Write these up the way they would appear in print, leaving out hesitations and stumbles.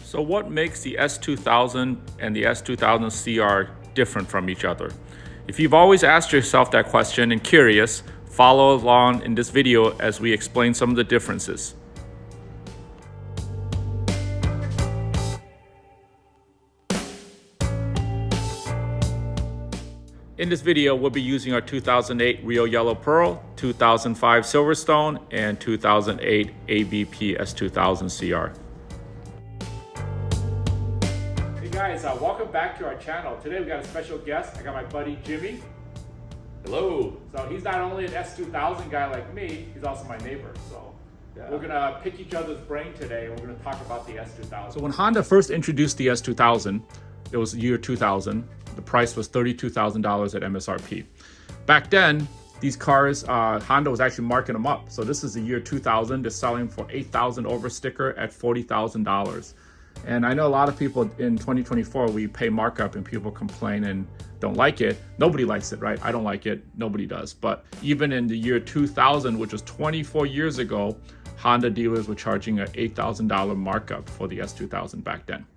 So what makes the S2000 and the S2000 CR different from each other? If you've always asked yourself that question and curious, follow along in this video as we explain some of the differences. In this video, we'll be using our 2008 Rio Yellow Pearl, 2005 Silverstone, and 2008 AVP S2000 CR. Hey guys, welcome back to our channel. Today we got a special guest. I got my buddy Jimmy. Hello. So he's not only an S2000 guy like me, he's also my neighbor. So we're gonna pick each other's brain today, and we're gonna talk about the S2000. So when Honda first introduced the S2000, it was year 2000. The price was $32,000 at MSRP. Back then, these cars, Honda was actually marking them up. So this is the year 2000. They're selling for $8,000 over sticker at $40,000. And I know a lot of people in 2024, we pay markup and people complain and don't like it. Nobody likes it, right? I don't like it. Nobody does. But even in the year 2000, which was 24 years ago, Honda dealers were charging an $8,000 markup for the S2000 back then.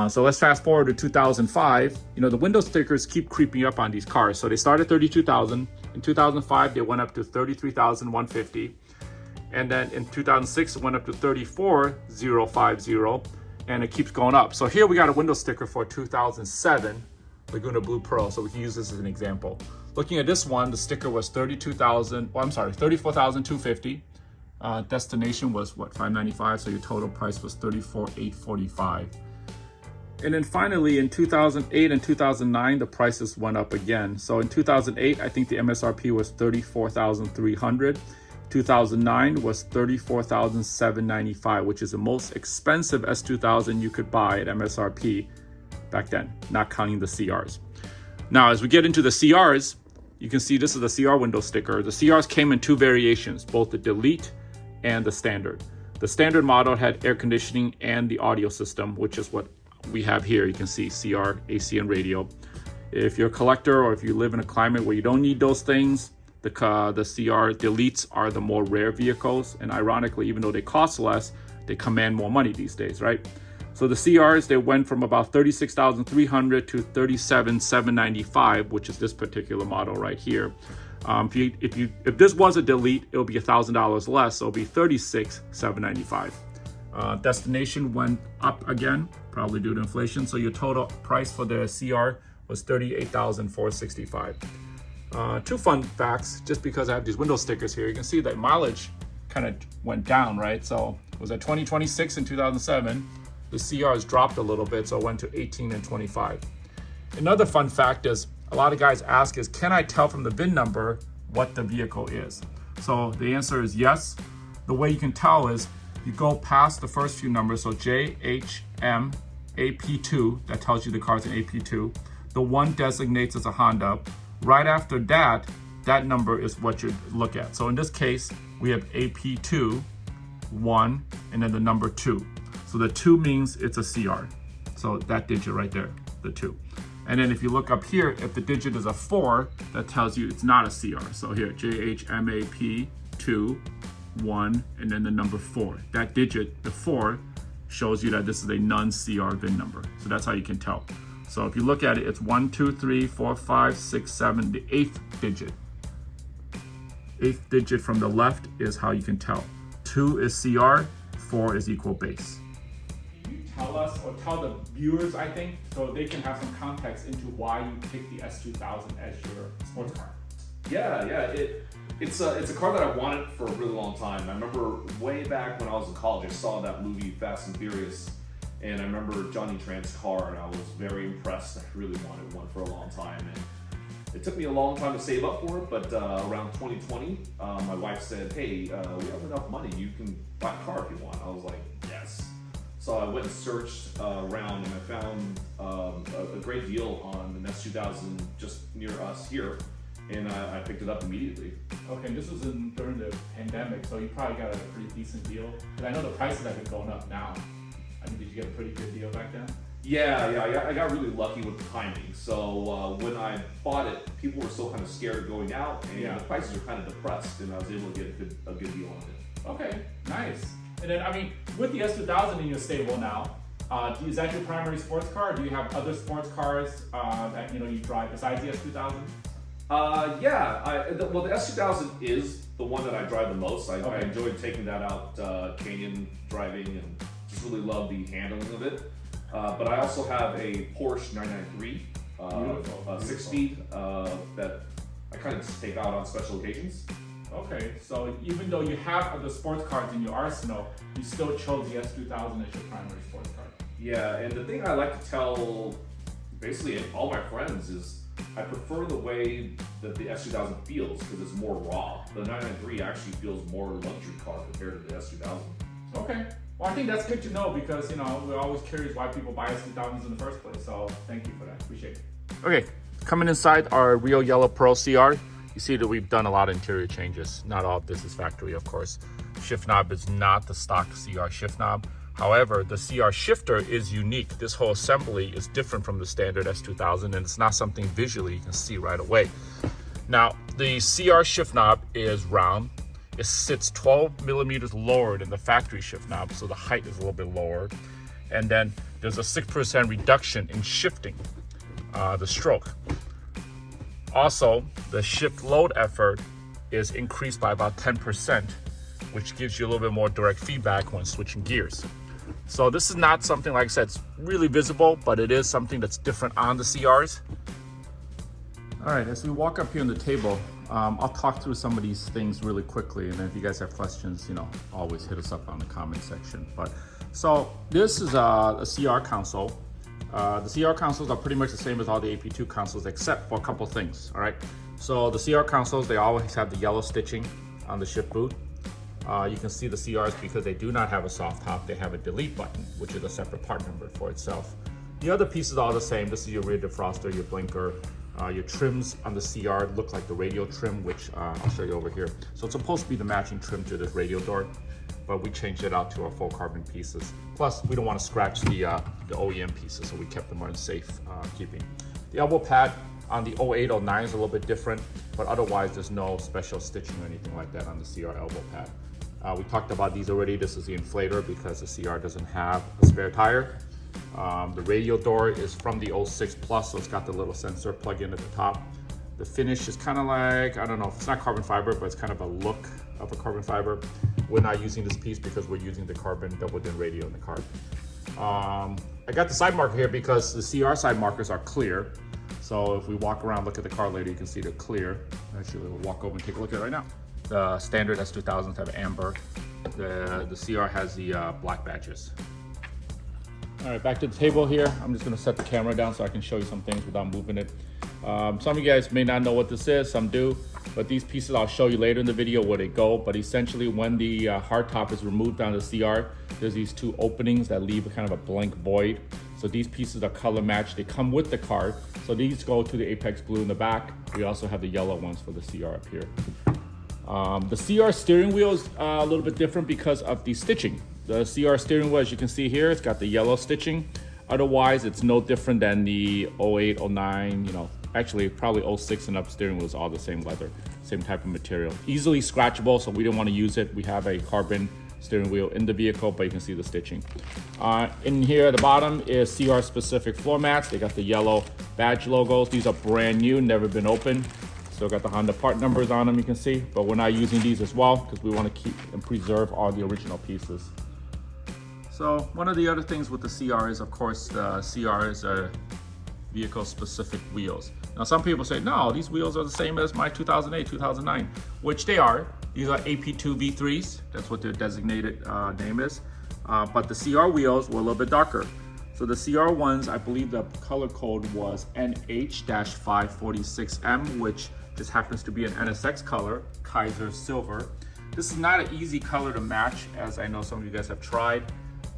So let's fast forward to 2005. You know, the window stickers keep creeping up on these cars. So they started 32,000. In 2005, they went up to 33,150. And then in 2006, it went up to 34,050. And it keeps going up. So here we got a window sticker for 2007 Laguna Blue Pearl. So we can use this as an example. Looking at this one, the sticker was 34,250. Destination was what, $595. So your total price was $34,845. And then finally, in 2008 and 2009, the prices went up again. So in 2008, I think the MSRP was $34,300. 2009 was $34,795, which is the most expensive S2000 you could buy at MSRP back then, not counting the CRs. Now, as we get into the CRs, you can see this is the CR window sticker. The CRs came in two variations, both the Delete and the Standard. The Standard model had air conditioning and the audio system, which is what we have here. You can see CR, AC, and radio. If you're a collector or if you live in a climate where you don't need those things, the CR Deletes are the more rare vehicles. And ironically, even though they cost less, they command more money these days, right? So the CRs, they went from about $36,300 to $37,795, which is this particular model right here. If this was a Delete, it'll be $1,000 less, so it'll be $36,795. Destination went up again, probably due to inflation. So your total price for the CR was $38,465. Two fun facts, just because I have these window stickers here, you can see that mileage kind of went down, right? So it was at 2026 in 2007. The CRs dropped a little bit, so it went to 18 and 25. Another fun fact is, a lot of guys ask is, can I tell from the VIN number what the vehicle is? So the answer is yes. The way you can tell is, you go past the first few numbers, so JHM AP2, that tells you the car's an AP2. The one designates as a Honda. Right after that, that number is what you look at. So in this case, we have AP2, 1, and then the number 2. So the 2 means it's a CR. So that digit right there, the 2. And then if you look up here, if the digit is a 4, that tells you it's not a CR. So here, JHMAP2, 1, and then the number 4. That digit, the 4, shows you that this is a non-CR VIN number. So that's how you can tell. So if you look at it, it's 1, 2, 3, 4, 5, 6, 7, the 8th digit. 8th digit from the left is how you can tell. 2 is CR, 4 is equal base. Can you tell us, or tell the viewers, I think, so they can have some context into why you picked the S2000 as your sports car? Yeah. It's a car that I wanted for a really long time. I remember way back when I was in college, I saw that movie Fast and Furious, and I remember Johnny Tran's car, and I was very impressed. I really wanted one for a long time, and it took me a long time to save up for it, but around 2020, my wife said, hey, we have enough money, you can buy a car if you want. I was like, yes. So I went and searched around, and I found a great deal on an S2000 just near us here. And I picked it up immediately. Okay, and this was during the pandemic, so you probably got a pretty decent deal. Because I know the prices have been going up now. I mean, did you get a pretty good deal back then? Yeah, I got really lucky with the timing. So when I bought it, people were still kind of scared of going out, and the prices were kind of depressed, and I was able to get a good deal on it. Okay, nice. And then, I mean, with the S2000 in your stable now, Is that your primary sports car, or do you have other sports cars that you drive besides the S2000? Well, the S2000 is the one that I drive the most. I enjoyed taking that out canyon driving and just really love the handling of it. But I also have a Porsche 993 6-speed that I kind of just take out on special occasions. Okay, so even though you have other sports cars in your arsenal, you still chose the S2000 as your primary sports car. Yeah, and the thing I like to tell basically all my friends is I prefer the way that the S2000 feels because it's more raw. The 993 actually feels more luxury car compared to the S2000. Okay, well I think that's good to know because we're always curious why people buy S2000s in the first place. So thank you for that, appreciate it. Okay, coming inside our Rio Yellow Pro CR. You see that we've done a lot of interior changes. Not all of this is factory, of course. Shift knob is not the stock CR shift knob. However, the CR shifter is unique. This whole assembly is different from the standard S2000, and it's not something visually you can see right away. Now, the CR shift knob is round. It sits 12 millimeters lower than the factory shift knob, so the height is a little bit lower. And then there's a 6% reduction in shifting the stroke. Also, the shift load effort is increased by about 10%, which gives you a little bit more direct feedback when switching gears. So this is not something, like I said, it's really visible, but it is something that's different on the CRs. All right, as we walk up here on the table, I'll talk through some of these things really quickly, and then if you guys have questions, always hit us up on the comment section. So this is a CR console. The CR consoles are pretty much the same as all the AP2 consoles except for a couple things, all right? So the CR consoles, they always have the yellow stitching on the shift boot. You can see the CRs because they do not have a soft top, they have a delete button, which is a separate part number for itself. The other pieces are all the same. This is your rear defroster, your blinker, your trims on the CR look like the radio trim, which I'll show you over here. So it's supposed to be the matching trim to this radio door, but we changed it out to our full carbon pieces. Plus, we don't want to scratch the OEM pieces, so we kept them in safe keeping. The elbow pad on the 0809 is a little bit different, but otherwise there's no special stitching or anything like that on the CR elbow pad. We talked about these already. This is the inflator because the CR doesn't have a spare tire. The radio door is from the 06 Plus, so it's got the little sensor plug-in at the top. The finish is kind of like, I don't know, it's not carbon fiber, but it's kind of a look of a carbon fiber. We're not using this piece because we're using the carbon double-din radio in the car. I got the side marker here because the CR side markers are clear. So if we walk around, look at the car later, you can see they're clear. Actually, we'll walk over and take a look at it right now. The standard S2000s have amber. The CR has the black badges. All right, back to the table here. I'm just gonna set the camera down so I can show you some things without moving it. Some of you guys may not know what this is, some do, but these pieces I'll show you later in the video where they go. But essentially when the hard top is removed on the CR, there's these two openings that leave a kind of a blank void. So these pieces are color matched. They come with the car. So these go to the Apex blue in the back. We also have the yellow ones for the CR up here. The CR steering wheel is a little bit different because of the stitching. The CR steering wheel, as you can see here, it's got the yellow stitching. Otherwise, it's no different than the 08, 09, actually probably 06 and up steering wheel is all the same leather, same type of material. Easily scratchable, so we didn't want to use it. We have a carbon steering wheel in the vehicle, but you can see the stitching. In here at the bottom is CR specific floor mats. They got the yellow badge logos. These are brand new, never been opened. Still got the Honda part numbers on them, you can see, but we're not using these as well because we want to keep and preserve all the original pieces. So one of the other things with the CR is, of course, the CRs are vehicle-specific wheels. Now, some people say, no, these wheels are the same as my 2008, 2009, which they are. These are AP2 V3s. That's what their designated name is. But the CR wheels were a little bit darker. So the CR ones, I believe the color code was NH-546M, which just happens to be an NSX color, Kaiser Silver. This is not an easy color to match, as I know some of you guys have tried.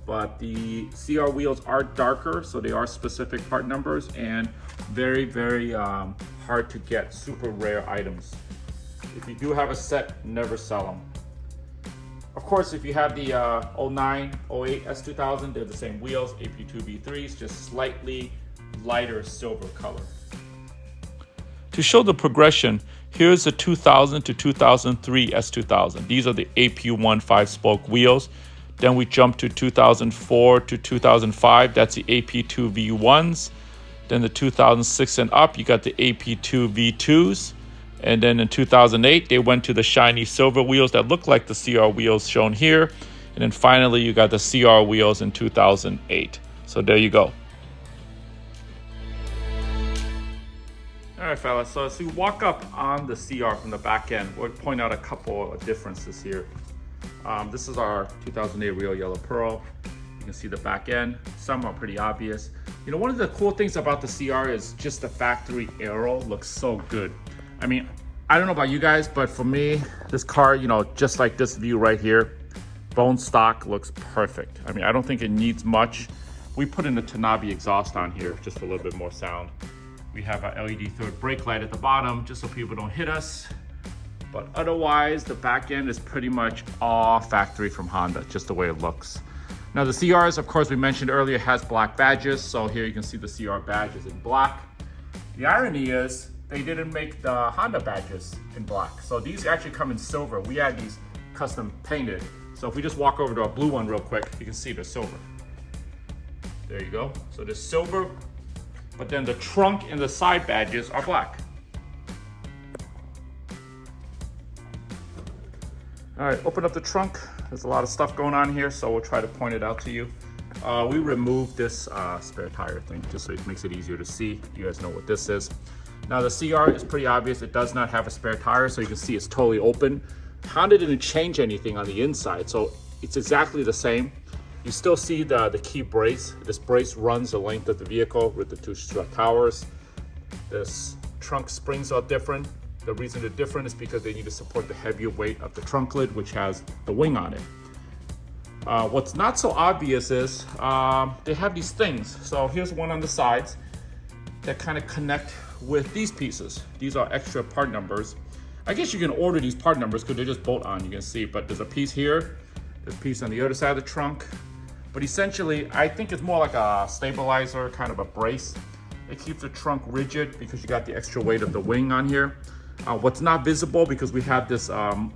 But the CR wheels are darker, so they are specific part numbers and very, very hard to get, super rare items. If you do have a set, never sell them. Of course, if you have the 09, 08 S2000, they're the same wheels, AP2 V3s, just slightly lighter silver color. To show the progression, here's the 2000 to 2003 S2000. These are the AP1 5-spoke wheels. Then we jump to 2004 to 2005. That's the AP2 V1s. Then the 2006 and up, you got the AP2 V2s. And then in 2008, they went to the shiny silver wheels that look like the CR wheels shown here. And then finally, you got the CR wheels in 2008. So there you go. All right, fellas, so as we walk up on the CR from the back end, we'll point out a couple of differences here. This is our 2008 Rio Yellow Pearl. You can see the back end. Some are pretty obvious. You know, one of the cool things about the CR is just the factory aero looks so good. I mean, I don't know about you guys, but for me, this car, you know, just like this view right here, bone stock looks perfect. I mean, I don't think it needs much. We put in a Tanabe exhaust on here just for a little bit more sound. We have our LED third brake light at the bottom just so people don't hit us. But otherwise, the back end is pretty much all factory from Honda, just the way it looks. Now the CRs, of course, we mentioned earlier, has black badges. So here you can see the CR badges in black. The irony is they didn't make the Honda badges in black. So these actually come in silver. We had these custom painted. So if we just walk over to our blue one real quick, you can see the silver. There you go. So the silver, but then the trunk and the side badges are black. All right, open up the trunk. There's a lot of stuff going on here, so we'll try to point it out to you. We removed this spare tire thing just so it makes it easier to see. You guys know what this is. Now the CR is pretty obvious. It does not have a spare tire, so you can see it's totally open. Honda didn't change anything on the inside, so it's exactly the same. You still see the key brace. This brace runs the length of the vehicle with the two towers. This trunk springs are different. The reason they're different is because they need to support the heavier weight of the trunk lid, which has the wing on it. What's not so obvious is they have these things. So here's one on the sides that kind of connect with these pieces. These are extra part numbers. I guess you can order these part numbers because they just bolt on, you can see, but there's a piece here, there's a piece on the other side of the trunk. But essentially, I think it's more like a stabilizer, kind of a brace. It keeps the trunk rigid because you got the extra weight of the wing on here. What's not visible because we have this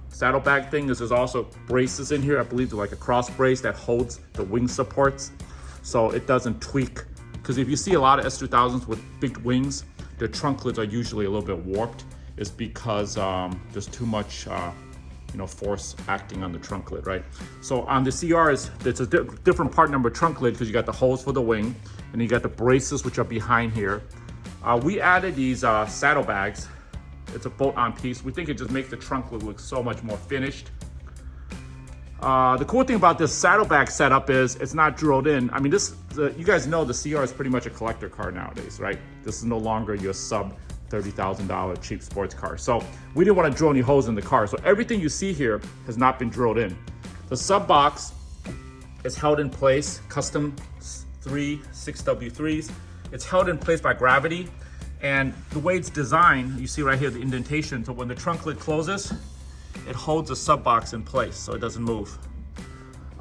saddlebag thing is there's also braces in here. I believe they're like a cross brace that holds the wing supports so it doesn't tweak. Because if you see a lot of S2000s with big wings, their trunk lids are usually a little bit warped. It's because there's too much force acting on the trunk lid, right? So on the CRs, it's a different part number trunk lid because you got the holes for the wing and you got the braces which are behind here. We added these saddlebags. It's a bolt-on piece. We think it just makes the trunk lid look so much more finished. The cool thing about this saddlebag setup is it's not drilled in. I mean, you guys know the CR is pretty much a collector car nowadays, right? This is no longer your sub $30,000 cheap sports car. So we didn't want to drill any holes in the car. So everything you see here has not been drilled in. The sub box is held in place, custom 6W3s. It's held in place by gravity. And the way it's designed, you see right here the indentation. So when the trunk lid closes, it holds the sub box in place so it doesn't move.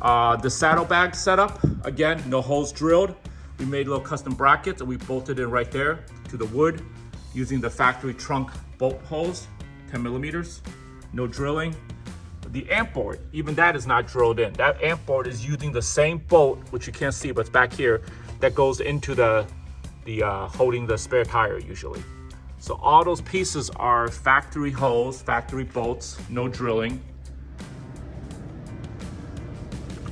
The saddlebag setup, again, no holes drilled. We made little custom brackets and we bolted it right there to the wood using the factory trunk bolt holes, 10 millimeters, no drilling. The amp board, even that is not drilled in. That amp board is using the same bolt, which you can't see, but it's back here, that goes into the holding the spare tire usually. So all those pieces are factory holes, factory bolts, no drilling.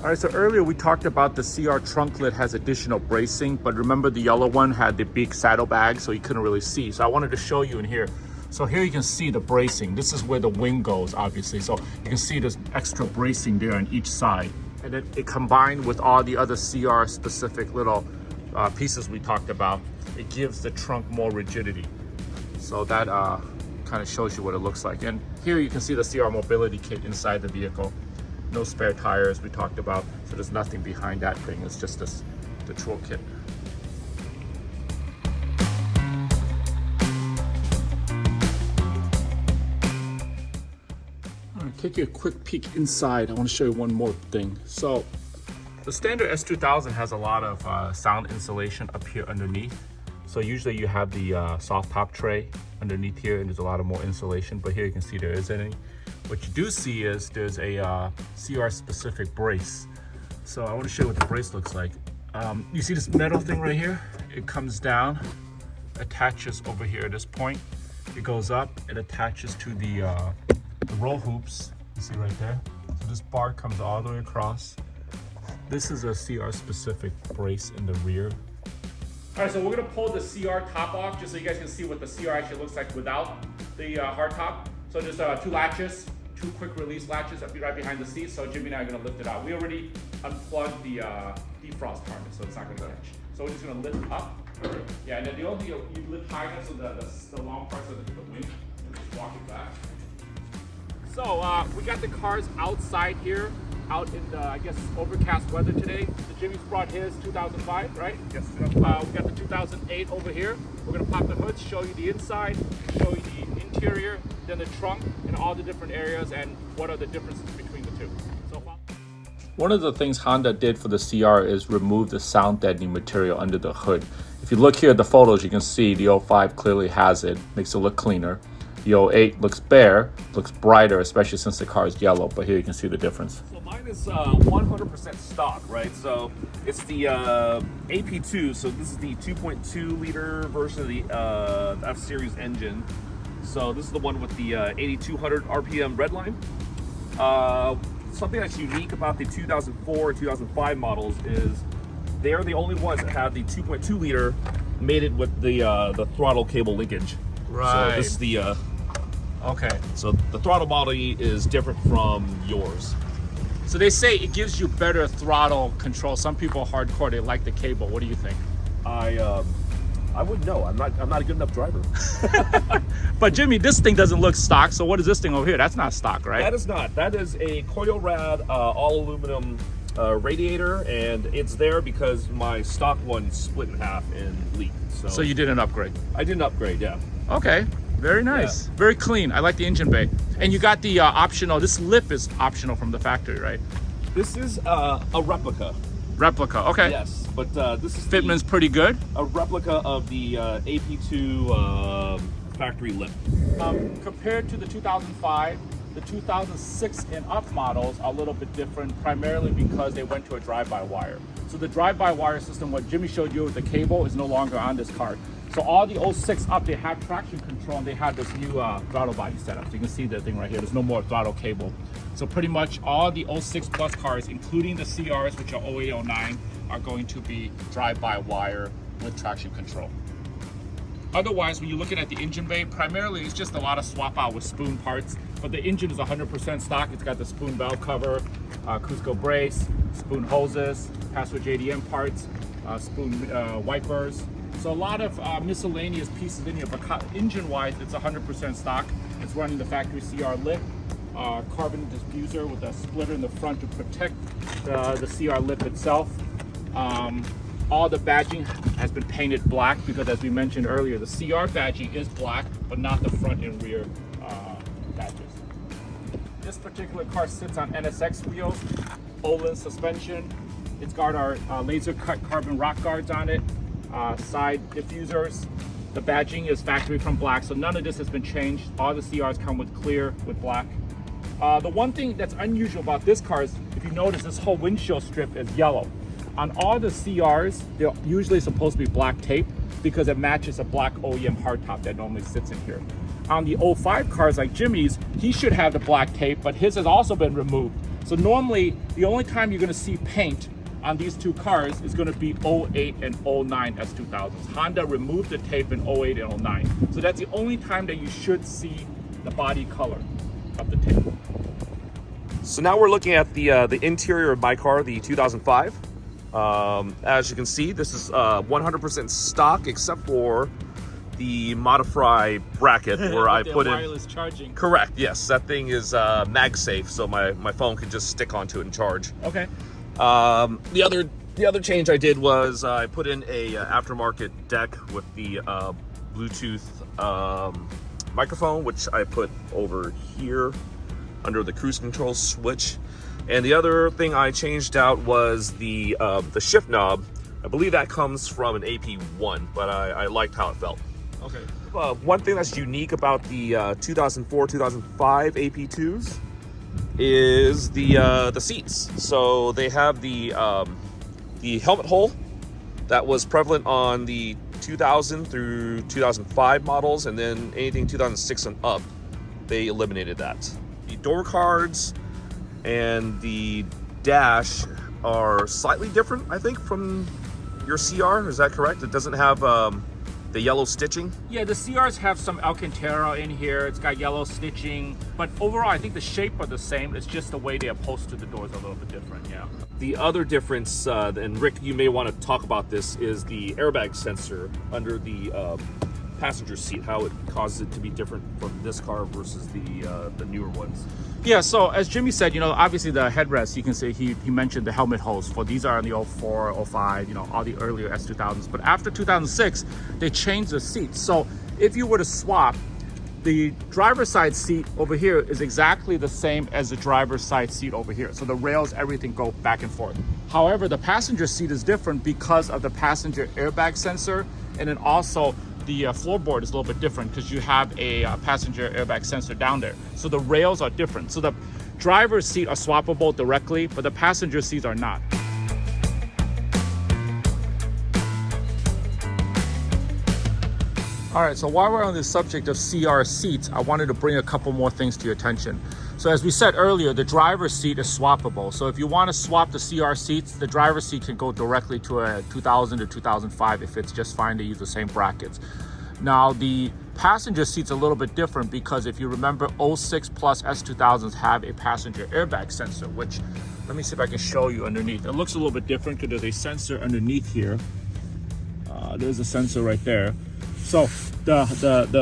All right, so earlier we talked about the CR trunk lid has additional bracing, but remember the yellow one had the big saddlebag, so you couldn't really see. So I wanted to show you in here. So here you can see the bracing. This is where the wing goes, obviously. So you can see there's extra bracing there on each side. And then it combined with all the other CR specific little pieces we talked about, it gives the trunk more rigidity. So that kind of shows you what it looks like. And here you can see the CR mobility kit inside the vehicle. No spare tires we talked about, so there's nothing behind that thing. It's just the tool kit. All right, take you a quick peek inside. I want to show you one more thing. So the standard S2000 has a lot of sound insulation up here underneath. So usually you have the soft top tray underneath here and there's a lot of more insulation, but here you can see there isn't any. What you do see is there's a CR specific brace. So I want to show you what the brace looks like. You see this metal thing right here? It comes down, attaches over here at this point. It goes up, it attaches to the roll hoops. You see right there? So this bar comes all the way across. This is a CR specific brace in the rear. All right, so we're gonna pull the CR top off just so you guys can see what the CR actually looks like without the hard top. So just 2 latches, 2 quick release latches that'll be right behind the seat. So Jimmy and I are gonna lift it out. We already unplugged the defrost harness, so it's not gonna catch. So we're just gonna lift up. Yeah, and then the only thing you lift high enough so the long parts of the wing, and just walk it back. So we got the cars outside here, out in the, I guess, overcast weather today. So Jimmy's brought his 2005, right? Yes. We got the 2008 over here. We're gonna pop the hood, show you the inside, show you the interior, then the trunk, and all the different areas, and what are the differences between the two. So one of the things Honda did for the CR is remove the sound deadening material under the hood. If you look here at the photos, you can see the 05 clearly has it, makes it look cleaner. The 08 looks bare, looks brighter, especially since the car is yellow, but here you can see the difference. So mine is 100% stock, right? So it's the AP2, so this is the 2.2 liter version of the F-Series engine. So this is the one with the 8,200 RPM redline. Something that's unique about the 2004 and 2005 models is they're the only ones that have the 2.2 liter mated with the throttle cable linkage. Right. So this is the Okay. so the throttle body is different from yours. So they say it gives you better throttle control. Some people hardcore, they like the cable. What do you think? I wouldn't know. I'm not a good enough driver. But Jimmy, this thing doesn't look stock. So what is this thing over here? That's not stock, right? That is not. That is a Coil Rad all aluminum radiator, and it's there because my stock one split in half and leaked. So you did an upgrade. I did an upgrade, yeah. Okay, very nice. Yeah. Very clean. I like the engine bay. And you got the optional, this lip is optional from the factory, right? This is a replica. Replica, okay. Yes, but this is Fitment's pretty good. a replica of the AP2 factory lip. Compared to the 2005, the 2006 and up models are a little bit different, primarily because they went to a drive-by-wire. So the drive-by-wire system, what Jimmy showed you with the cable, is no longer on this car. So all the 06 up, they have traction control, and they have this new throttle body setup. So you can see the thing right here. There's no more throttle cable. So pretty much all the 06 plus cars, including the CRs, which are 08, 09, are going to be drive-by-wire with traction control. Otherwise, when you're looking at the engine bay, primarily it's just a lot of swap out with spoon parts, but the engine is 100% stock. It's got the spoon valve cover, Cusco brace, spoon hoses, password JDM parts, spoon wipers. So a lot of miscellaneous pieces in here, but engine-wise, it's 100% stock. It's running the factory CR lip, carbon diffuser with a splitter in the front to protect the CR lip itself. All the badging has been painted black because, as we mentioned earlier, the CR badging is black, but not the front and rear badges. This particular car sits on NSX wheels, Olin suspension. It's got our laser cut carbon rock guards on it, side diffusers. The badging is factory from black, so none of this has been changed. All the CRs come with clear with black. The one thing that's unusual about this car is, if you notice, this whole windshield strip is yellow. On all the CRs, they're usually supposed to be black tape because it matches a black OEM hardtop that normally sits in here. On the 05 cars like Jimmy's, he should have the black tape, but his has also been removed. So normally, the only time you're gonna see paint on these two cars is gonna be 08 and 09 S2000s. Honda removed the tape in 08 and 09. So that's the only time that you should see the body color of the tape. So now we're looking at the interior of my car, the 2005. As you can see, this is 100% stock except for the Modify bracket where I put in wireless charging. Correct. Yes, that thing is MagSafe, so my phone can just stick onto it and charge. Okay. The other change I did was I put in a aftermarket deck with the Bluetooth microphone, which I put over here under the cruise control switch. And the other thing I changed out was the shift knob. I believe that comes from an AP1, but I liked how it felt. Okay. One thing that's unique about the 2004, 2005 AP2s is the seats. So they have the helmet hole that was prevalent on the 2000 through 2005 models, and then anything 2006 and up, they eliminated that. The door cards and the dash are slightly different, I think, from your CR. Is that correct? It doesn't have the yellow stitching? Yeah, the CRs have some Alcantara in here. It's got yellow stitching, but overall, I think the shape are the same. It's just the way they upholster the doors a little bit different, yeah. The other difference, and Rick, you may want to talk about this, is the airbag sensor under the passenger seat, how it causes it to be different from this car versus the newer ones. Yeah, so as Jimmy said, obviously the headrest, you can see he mentioned the helmet holes. For these are in the 04, 05, all the earlier S2000s. But after 2006, they changed the seats. So if you were to swap, the driver's side seat over here is exactly the same as the driver's side seat over here. So the rails, everything go back and forth. However, the passenger seat is different because of the passenger airbag sensor, and then also the floorboard is a little bit different because you have a passenger airbag sensor down there. So the rails are different. So the driver's seat are swappable directly, but the passenger seats are not. All right, so while we're on the subject of CR seats, I wanted to bring a couple more things to your attention. So as we said earlier, the driver's seat is swappable. So if you want to swap the CR seats, the driver's seat can go directly to a 2000 or 2005 if it's just fine to use the same brackets. Now, the passenger seat's a little bit different because if you remember, 06 plus S2000s have a passenger airbag sensor, which, let me see if I can show you underneath. It looks a little bit different because there's a sensor underneath here. There's a sensor right there. So the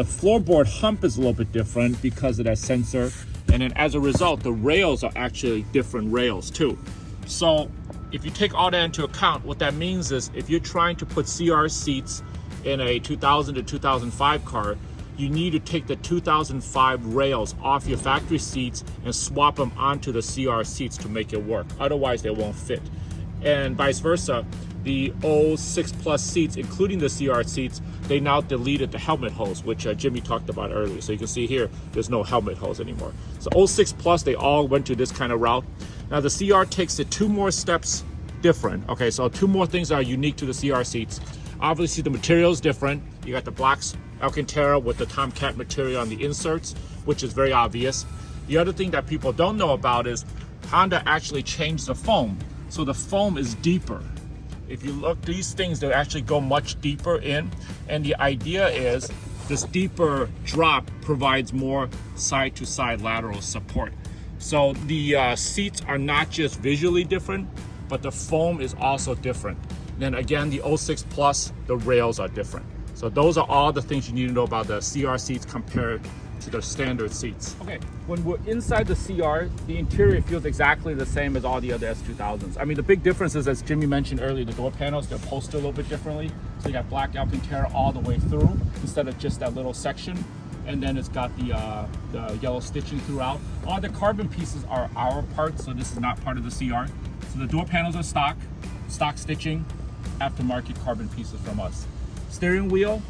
floorboard hump is a little bit different because of that sensor. And then as a result, the rails are actually different rails too. So if you take all that into account, what that means is if you're trying to put CR seats in a 2000 to 2005 car, you need to take the 2005 rails off your factory seats and swap them onto the CR seats to make it work. Otherwise, they won't fit. And vice versa, the 06 plus seats, including the CR seats, they now deleted the helmet holes, which Jimmy talked about earlier. So you can see here, there's no helmet holes anymore. So 06 plus, they all went to this kind of route. Now the CR takes it 2 more steps different. Okay, so 2 more things that are unique to the CR seats. Obviously the material is different. You got the black Alcantara with the Tomcat material on the inserts, which is very obvious. The other thing that people don't know about is Honda actually changed the foam. So the foam is deeper. If you look, these things, they actually go much deeper in. And the idea is this deeper drop provides more side-to-side lateral support. So the seats are not just visually different, but the foam is also different. Then again, the 06 Plus, the rails are different. So those are all the things you need to know about the CR seats compared to the standard seats. Okay, when we're inside the CR, the interior feels exactly the same as all the other S2000s. I mean, the big difference is, as Jimmy mentioned earlier, the door panels, they're upholstered a little bit differently. So you got black Alcantara all the way through instead of just that little section. And then it's got the yellow stitching throughout. All the carbon pieces are our parts, so this is not part of the CR. So the door panels are stock stitching, aftermarket carbon pieces from us. Steering wheel,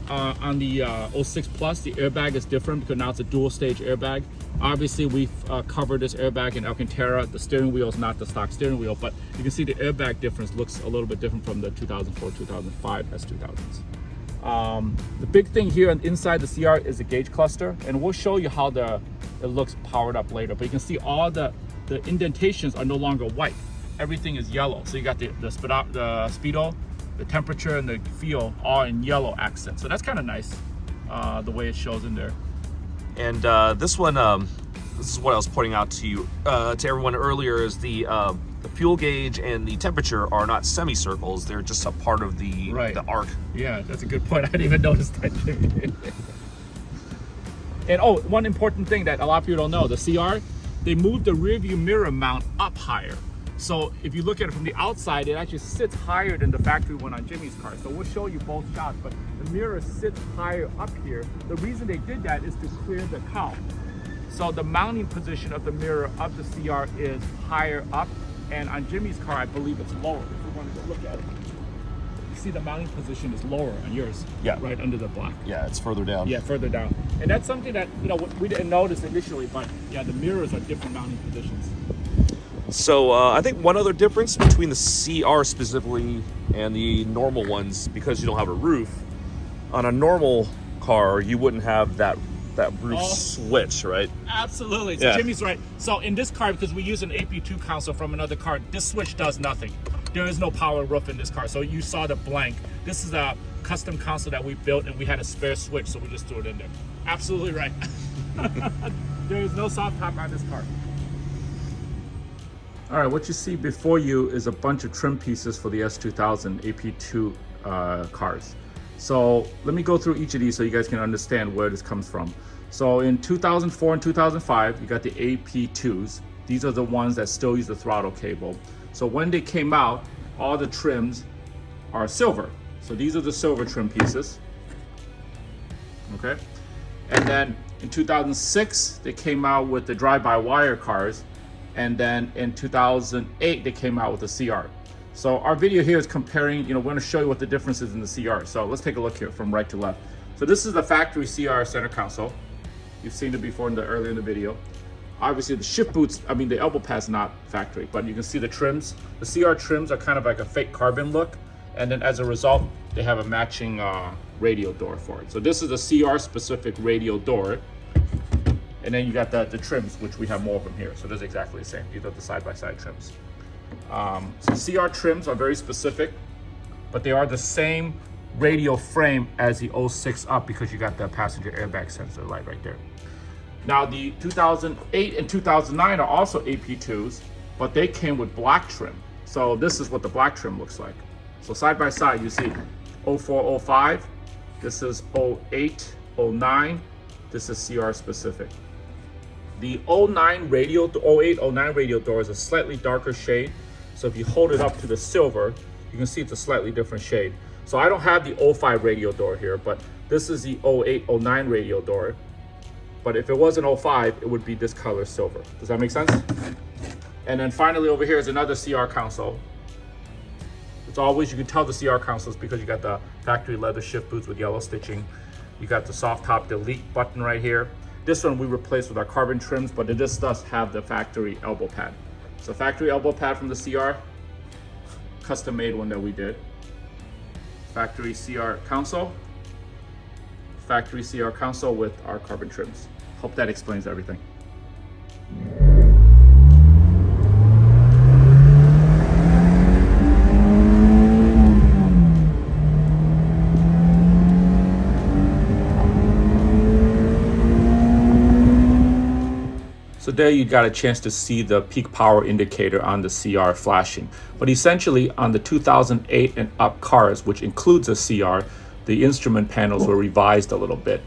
on the 06 Plus, the airbag is different because now it's a dual stage airbag. Obviously, we've covered this airbag in Alcantara. The steering wheel is not the stock steering wheel, but you can see the airbag difference looks a little bit different from the 2004, 2005 S2000s. The big thing here inside the CR is the gauge cluster, and we'll show you how it looks powered up later. But you can see all the indentations are no longer white. Everything is yellow. So you got the speedo, the temperature, and the feel all in yellow accents. So that's kind of nice, the way it shows in there. And this one, this is what I was pointing out to you, to everyone earlier, is the fuel gauge and the temperature are not semicircles. They're just a part of the arc. Yeah, that's a good point. I didn't even notice that. And one important thing that a lot of people don't know, the CR, they moved the rear view mirror mount up higher. So if you look at it from the outside, it actually sits higher than the factory one on Jimmy's car. So we'll show you both shots, but the mirror sits higher up here. The reason they did that is to clear the cowl. So the mounting position of the mirror of the CR is higher up, and on Jimmy's car, I believe it's lower, if you want to go look at it. you see the mounting position is lower on yours. Yeah. Right under the black. Yeah, it's further down. Yeah, further down. And that's something that, you know, we didn't notice initially, but yeah, the mirrors are different mounting positions. So I think one other difference between the CR specifically and the normal ones, because you don't have a roof, on a normal car, you wouldn't have that roof switch, right? Absolutely. So Jimmy's right. So in this car, because we use an AP2 console from another car, this switch does nothing. There is no power roof in this car. So you saw the blank. This is a custom console that we built, and we had a spare switch, so we just threw it in there. Absolutely right. There is no soft top on this car. All right, what you see before you is a bunch of trim pieces for the S2000 AP2 cars. So let me go through each of these so you guys can understand where this comes from. So in 2004 and 2005, you got the AP2s. These are the ones that still use the throttle cable. So when they came out, all the trims are silver. So these are the silver trim pieces. Okay. And then in 2006, they came out with the drive-by-wire cars. And then in 2008, they came out with the CR. So our video here is comparing, you know, we're gonna show you what the difference is in the CR. So let's take a look here from right to left. So this is the factory CR center console. You've seen it before earlier in the video. Obviously the shift boots, the elbow pad's not factory, but you can see the trims. The CR trims are kind of like a fake carbon look. And then as a result, they have a matching radial door for it. So this is a CR specific radial door. And then you got the trims, which we have more of them here. So that's exactly the same. These are the side-by-side trims. So CR trims are very specific, but they are the same radial frame as the 06 up because you got the passenger airbag sensor light right there. Now the 2008 and 2009 are also AP2s, but they came with black trim. So this is what the black trim looks like. So side by side, you see 04, 05, this is 08, 09, this is CR specific. The 09 radial, 08, 09 radial door is a slightly darker shade. So if you hold it up to the silver, you can see it's a slightly different shade. So I don't have the 05 radial door here, but this is the 08, 09 radial door. But if it was an 05, it would be this color silver. Does that make sense? And then finally over here is another CR console. It's always, you can tell the CR consoles because you got the factory leather shift boots with yellow stitching. You got the soft top delete button right here. This one we replaced with our carbon trims, but it just does have the factory elbow pad. So factory elbow pad from the CR, custom made one that we did. Factory CR console, factory CR console with our carbon trims. Hope that explains everything. So there you got a chance to see the peak power indicator on the CR flashing. But essentially on the 2008 and up cars, which includes a CR, the instrument panels were revised a little bit.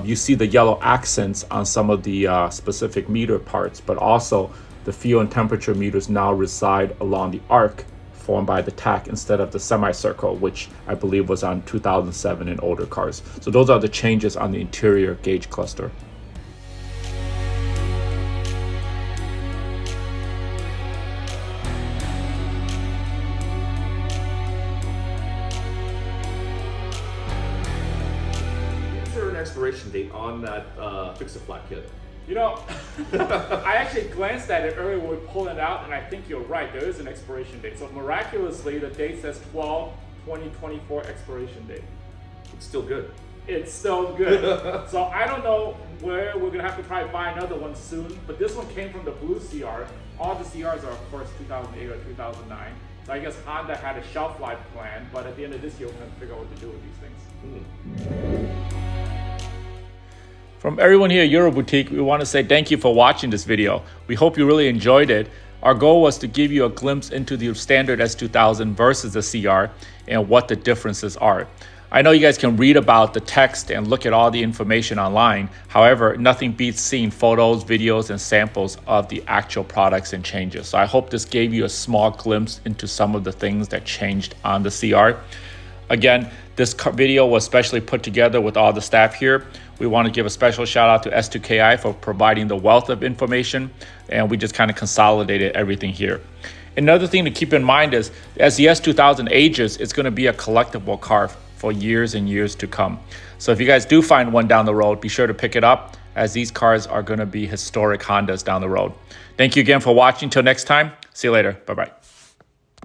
You see the yellow accents on some of the specific meter parts, but also the fuel and temperature meters now reside along the arc formed by the tach instead of the semicircle, which I believe was on 2007 and older cars. So those are the changes on the interior gauge cluster. Expiration date on that fix-a-flat kit? You know, I actually glanced at it earlier when we pulled it out, and I think you're right. There is an expiration date. So miraculously, the date says 12/2024 expiration date. It's still good. It's still good. So I don't know where we're gonna have to probably buy another one soon. But this one came from the blue CR. All the CRs are, of course, 2008 or 2009. So I guess Honda had a shelf life plan, but at the end of this year, we're gonna figure out what to do with these things. From everyone here at Euro Boutique, we want to say thank you for watching this video. We hope you really enjoyed it. Our goal was to give you a glimpse into the standard S2000 versus the CR and what the differences are. I know you guys can read about the text and look at all the information online. However, nothing beats seeing photos, videos, and samples of the actual products and changes. So I hope this gave you a small glimpse into some of the things that changed on the CR. Again, this video was specially put together with all the staff here. We want to give a special shout out to S2KI for providing the wealth of information, and we just kind of consolidated everything here. Another thing to keep in mind is as the S2000 ages, it's going to be a collectible car for years and years to come. So if you guys do find one down the road, be sure to pick it up, as these cars are going to be historic Hondas down the road. Thank you again for watching. Till next time, see you later. Bye-bye.